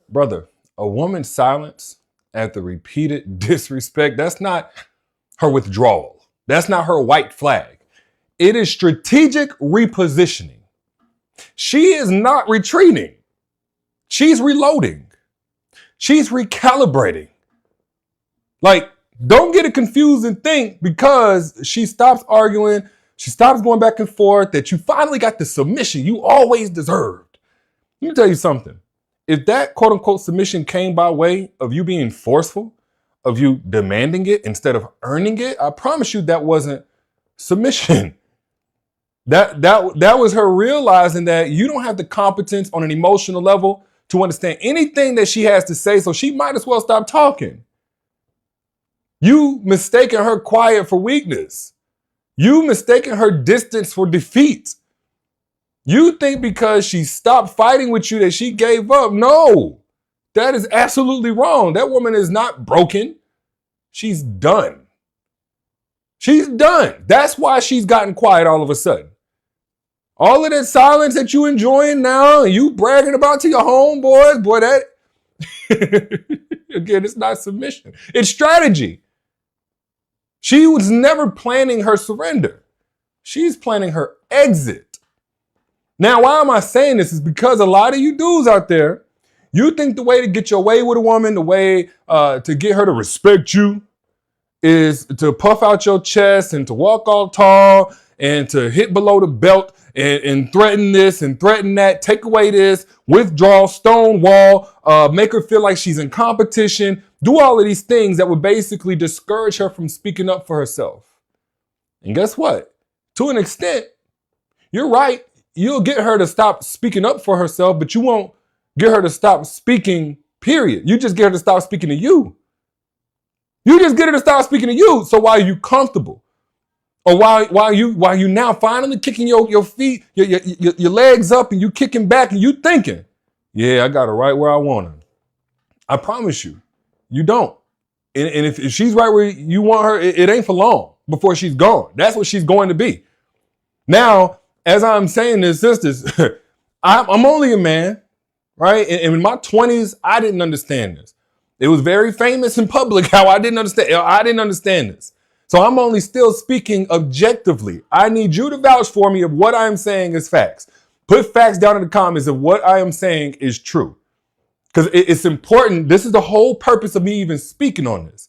Brother, a woman's silence after repeated disrespect, that's not her withdrawal. That's not her white flag. It is strategic repositioning. She is not retreating. She's reloading. She's recalibrating. Like, don't get it confused and think because she stops arguing, she stops going back and forth, that you finally got the submission you always deserved. Let me tell you something. If that quote unquote submission came by way of you being forceful, of you demanding it instead of earning it, I promise you that wasn't submission. That was her realizing that you don't have the competence on an emotional level to understand anything that she has to say, so she might as well stop talking. You mistaken her quiet for weakness. You mistaken her distance for defeat. You think because she stopped fighting with you that she gave up. No, that is absolutely wrong. That woman is not broken. She's done. She's done. That's why she's gotten quiet all of a sudden. All of that silence that you enjoying now, and you bragging about to your homeboys, boy, that, again, it's not submission. It's strategy. She was never planning her surrender. She's planning her exit. Now, why am I saying this? Is because a lot of you dudes out there, you think the way to get your way with a woman, the way to get her to respect you is to puff out your chest and to walk all tall and to hit below the belt and threaten this and threaten that, take away this, withdraw, stonewall, make her feel like she's in competition, do all of these things that would basically discourage her from speaking up for herself. And guess what? To an extent, you're right. You'll get her to stop speaking up for herself, but you won't get her to stop speaking, period. You just get her to stop speaking to you. You just get her to stop speaking to you. So while you comfortable, or while you now finally kicking your feet, your legs up, and you kicking back, and you thinking, yeah, I got her right where I want her. I promise you, you don't. And if she's right where you want her, it ain't for long before she's gone. That's what she's going to be. Now, as I'm saying this, sisters, I'm only a man, right? And in my 20s, I didn't understand this. It was very famous in public how I didn't understand this. So I'm only still speaking objectively. I need you to vouch for me if what I am saying is facts. Put facts down in the comments if what I am saying is true. Because it's important. This is the whole purpose of me even speaking on this,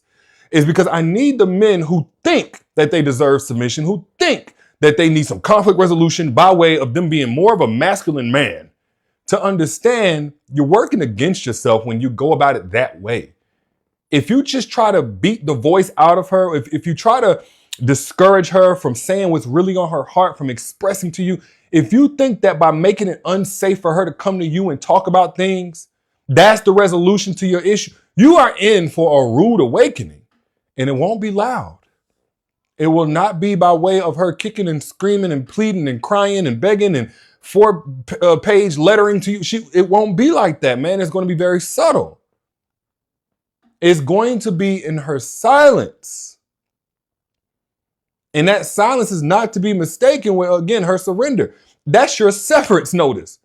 is because I need the men who think that they deserve submission, who think that they need some conflict resolution by way of them being more of a masculine man, to understand you're working against yourself when you go about it that way. If you just try to beat the voice out of her, if you try to discourage her from saying what's really on her heart, from expressing to you, if you think that by making it unsafe for her to come to you and talk about things, that's the resolution to your issue, you are in for a rude awakening, and it won't be loud. It will not be by way of her kicking and screaming and pleading and crying and begging and 4-page lettering to you. It won't be like that, man. It's going to be very subtle. It's going to be in her silence. And that silence is not to be mistaken with, again, her surrender. That's your severance notice.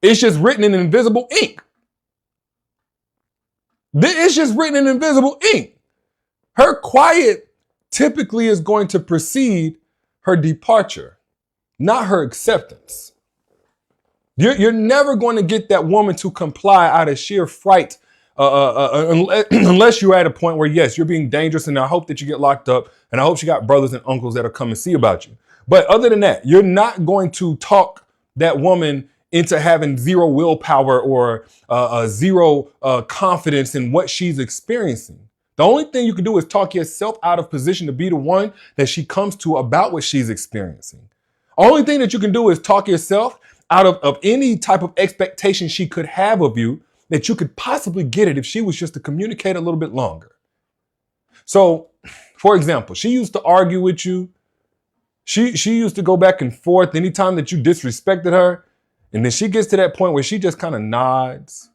It's just written in invisible ink. It's just written in invisible ink. Her quiet typically is going to precede her departure, not her acceptance. You're never going to get that woman to comply out of sheer fright, unless you're at a point where, yes, you're being dangerous, and I hope that you get locked up, and I hope you got brothers and uncles that'll come and see about you. But other than that, you're not going to talk that woman into having zero willpower or zero confidence in what she's experiencing. The only thing you can do is talk yourself out of position to be the one that she comes to about what she's experiencing. Only thing that you can do is talk yourself out of any type of expectation she could have of you, that you could possibly get it if she was just to communicate a little bit longer. So, for example, she used to argue with you. She used to go back and forth anytime that you disrespected her. And then she gets to that point where she just kind of nods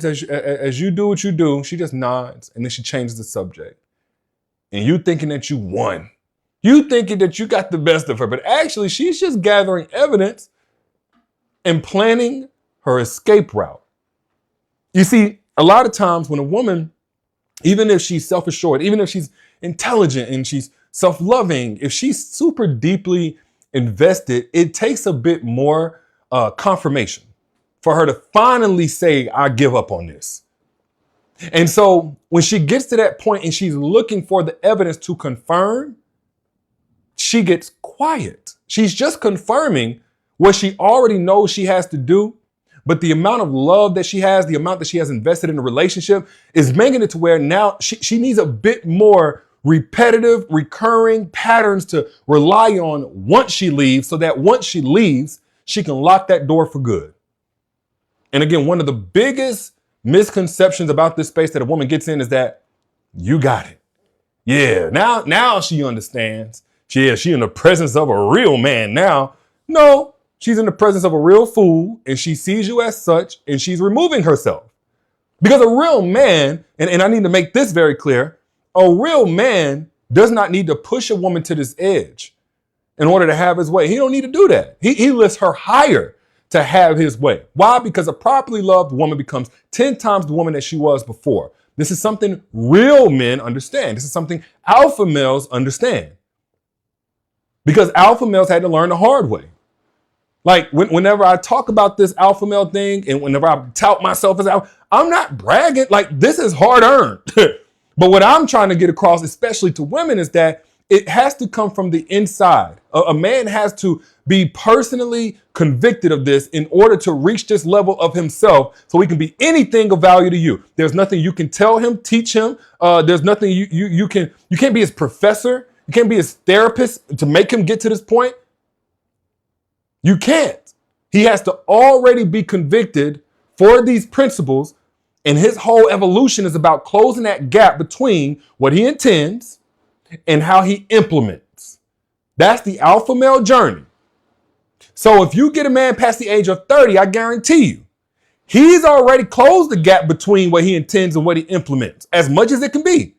as you do what you do. She just nods, and then she changes the subject. And you thinking that you won. You thinking that you got the best of her, but actually she's just gathering evidence and planning her escape route. You see, a lot of times when a woman, even if she's self-assured, even if she's intelligent and she's self-loving, if she's super deeply invested, it takes a bit more confirmation for her to finally say, I give up on this. And so when she gets to that point and she's looking for the evidence to confirm, she gets quiet. She's just confirming what she already knows she has to do. But the amount of love that she has, the amount that she has invested in the relationship is making it to where now she needs a bit more repetitive, recurring patterns to rely on once she leaves, so that once she leaves, she can lock that door for good. And again, one of the biggest misconceptions about this space that a woman gets in is that you got it. Yeah, now she understands. She in the presence of a real man now. No, she's in the presence of a real fool, and she sees you as such, and she's removing herself. Because a real man, and I need to make this very clear, a real man does not need to push a woman to this edge in order to have his way. He don't need to do that. He lifts her higher to have his way. Why? Because a properly loved woman becomes 10 times the woman that she was before. This is something real men understand. This is something alpha males understand. Because alpha males had to learn the hard way. Like whenever I talk about this alpha male thing and whenever I tout myself as alpha, I'm not bragging. Like, this is hard earned. But what I'm trying to get across, especially to women, is that it has to come from the inside. A man has to be personally convicted of this in order to reach this level of himself so he can be anything of value to you. There's nothing you can tell him, teach him. There's nothing you can't be his professor. You can't be his therapist to make him get to this point. You can't. He has to already be convicted for these principles, and his whole evolution is about closing that gap between what he intends and how he implements. That's the alpha male journey. So if you get a man past the age of 30, I guarantee you, he's already closed the gap between what he intends and what he implements, as much as it can be.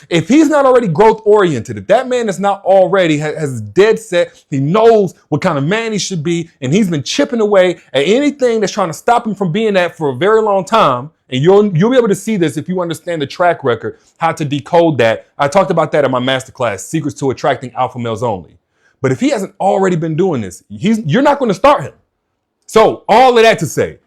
If he's not already growth oriented, if that man is not already has dead set, he knows what kind of man he should be, and he's been chipping away at anything that's trying to stop him from being that for a very long time. And you'll be able to see this if you understand the track record, how to decode that. I talked about that in my masterclass, Secrets to Attracting Alpha Males Only. But if he hasn't already been doing this, you're not going to start him. So all of that to say,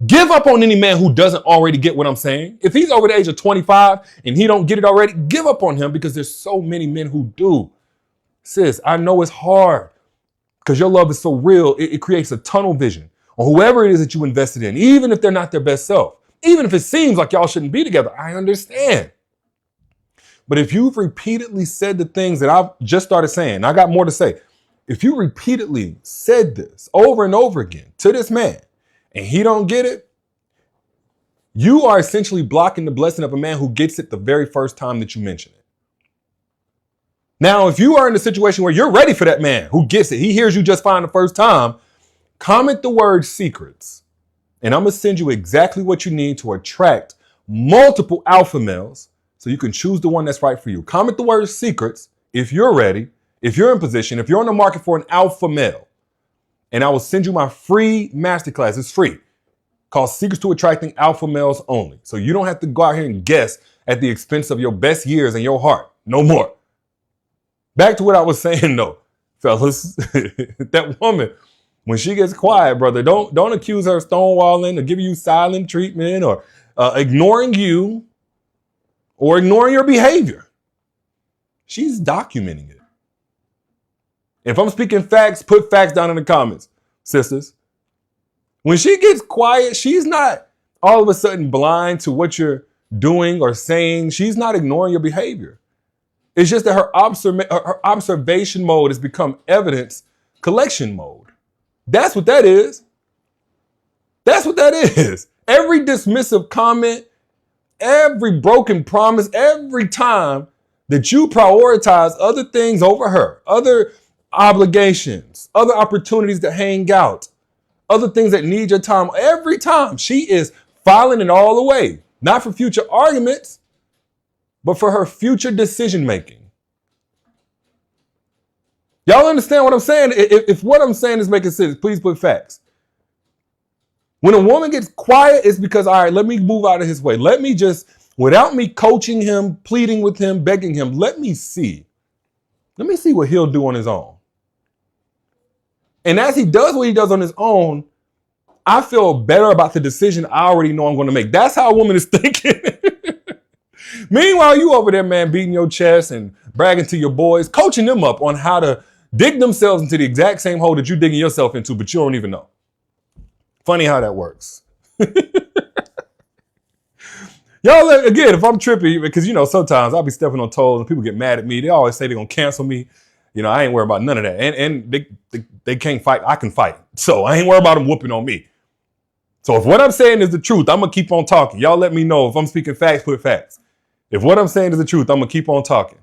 give up on any man who doesn't already get what I'm saying. If he's over the age of 25 and he don't get it already, give up on him, because there's so many men who do. Sis, I know it's hard because your love is so real. It creates a tunnel vision on whoever it is that you invested in, even if they're not their best self. Even if it seems like y'all shouldn't be together, I understand. But if you've repeatedly said the things that I've just started saying, I got more to say. If you repeatedly said this over and over again to this man and he don't get it, you are essentially blocking the blessing of a man who gets it the very first time that you mention it. Now, if you are in a situation where you're ready for that man who gets it, he hears you just fine the first time, comment the word secrets. And I'm going to send you exactly what you need to attract multiple alpha males so you can choose the one that's right for you. Comment the word secrets if you're ready, if you're in position, if you're on the market for an alpha male. And I will send you my free masterclass. It's free. Called Secrets to Attracting Alpha Males Only. So you don't have to go out here and guess at the expense of your best years and your heart. No more. Back to what I was saying though, fellas. That woman, when she gets quiet, brother, don't accuse her of stonewalling or giving you silent treatment or ignoring you or ignoring your behavior. She's documenting it. If I'm speaking facts, put facts down in the comments, sisters. When she gets quiet, she's not all of a sudden blind to what you're doing or saying. She's not ignoring your behavior. It's just that her observation mode has become evidence collection mode. That's what that is. That's what that is. Every dismissive comment, every broken promise, every time that you prioritize other things over her, other obligations, other opportunities to hang out, other things that need your time, every time she is filing it all away. Not for future arguments, but for her future decision making. Y'all understand what I'm saying? If what I'm saying is making sense, please put facts. When a woman gets quiet, it's because, all right, let me move out of his way. Let me just, without me coaching him, pleading with him, begging him, let me see what he'll do on his own. And as he does what he does on his own, I feel better about the decision I already know I'm going to make. That's how a woman is thinking. Meanwhile, you over there, man, beating your chest and bragging to your boys, coaching them up on how to dig themselves into the exact same hole that you're digging yourself into, but you don't even know. Funny how that works. Y'all, again, if I'm trippy, because, sometimes I'll be stepping on toes and people get mad at me. They always say they're going to cancel me. I ain't worried about none of that. And they can't fight. I can fight. So I ain't worried about them whooping on me. So if what I'm saying is the truth, I'm going to keep on talking. Y'all let me know. If I'm speaking facts, put facts. If what I'm saying is the truth, I'm going to keep on talking.